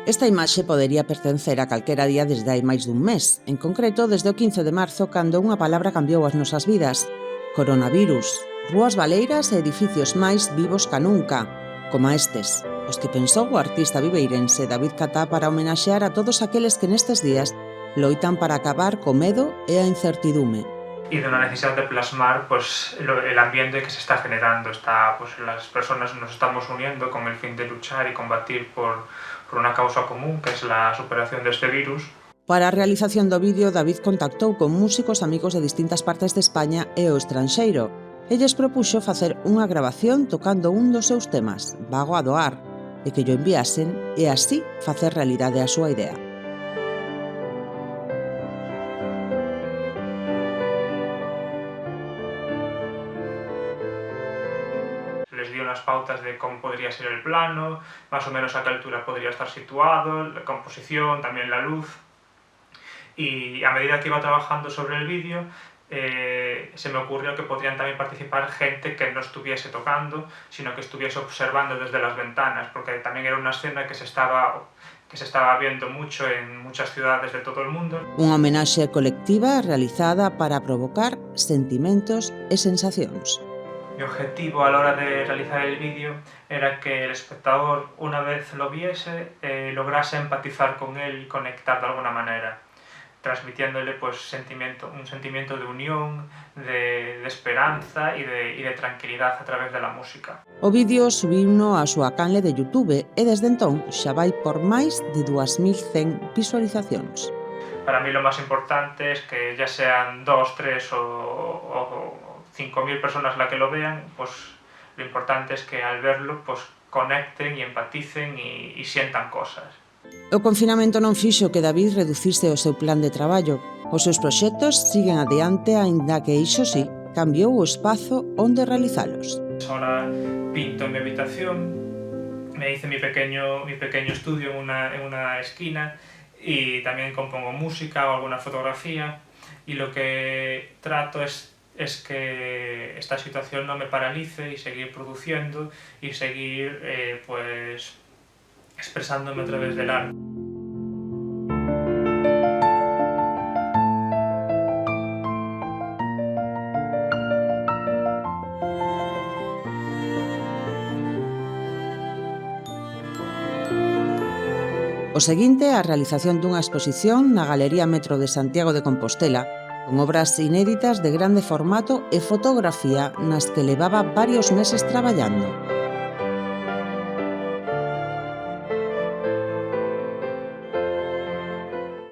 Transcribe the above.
Esta imaxe podería pertencer a calquera día desde hai máis dun mes, en concreto desde o 15 de marzo, cando unha palabra cambiou as nosas vidas. Coronavirus, rúas baleiras e edificios máis vivos ca nunca, como estes, os que pensou o artista viveirense David Catá para homenaxear a todos aqueles que nestes días loitan para acabar co medo e a incertidume. Y de una necesidad de plasmar pues, el ambiente que se está generando. Las personas nos estamos uniendo con el fin de luchar y combatir por una causa común, que es la superación de este virus. Para a realización do vídeo, David contactou con músicos amigos de distintas partes de España e o estranxeiro. Elles propuxo facer unha grabación tocando un dos seus temas, Vago a doar, e que llo enviasen e así facer realidade a súa idea. Les di unas pautas de cómo podría ser el plano, más o menos a qué altura podría estar situado, la composición, también la luz. Y a medida que iba trabajando sobre el vídeo, se me ocurrió que podrían también participar gente que no estuviese tocando, sino que estuviese observando desde las ventanas, porque también era una escena que se estaba viendo mucho en muchas ciudades de todo el mundo. Unha homenaxe colectiva realizada para provocar sentimentos e sensacións. Mi objetivo a la hora de realizar el vídeo era que el espectador, una vez lo viese, lograse empatizar con él y conectar de alguna manera, transmitiéndole pues, un sentimiento de unión, de esperanza y de tranquilidad a través de la música. O vídeo subiuno á súa canle de YouTube e desde entón xa vai por máis de 2100 visualizacións. Para mí lo más importante es que ya sean 2, 3 o 5.000 personas las que lo vean, pues lo importante es que al verlo pues conecten y empaticen y sientan cosas. O confinamento non fixo que David reducise o seu plan de traballo. Os seus proxectos siguen adiante, aínda que, iso sí, cambiou o espazo onde realizalos. Ahora pinto en mi habitación, me hice mi pequeño estudio en una esquina y también compongo música o alguna fotografía, y lo que trato es que esta situación no me paralice y seguir produciendo y seguir pues expresándome a través del arte. O seguinte é a realización dunha exposición na Galería Metro de Santiago de Compostela, con obras inéditas de grande formato e fotografía nas que levaba varios meses traballando.